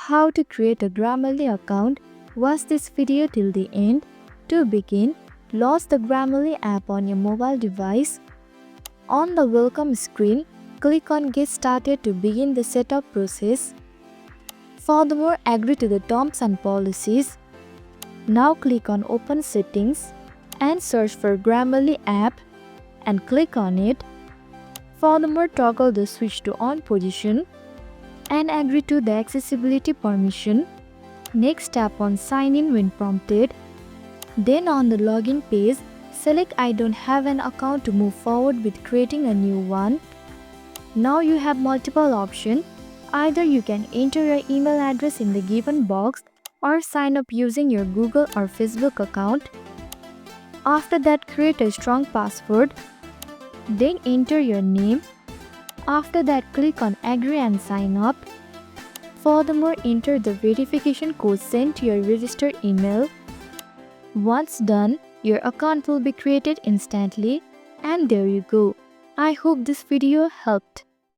how to create a Grammarly account, watch this video till the end. To begin, launch the Grammarly app on your mobile device. On the welcome screen, click on Get Started to begin the setup process. Furthermore, agree to the terms and policies. Now click on Open Settings and search for Grammarly app and click on it. Furthermore, toggle the switch to on position and agree to the accessibility permission. Next, tap on Sign in when prompted. Then on the login page, select I don't have an account to move forward with creating a new one. Now you have multiple options. Either you can enter your email address in the given box or sign up using your Google or Facebook account. After that, create a strong password. Then enter your name. After that, click on Agree and sign up. Furthermore, enter the verification code sent to your registered email. Once done, your account will be created instantly. And there you go. I hope this video helped.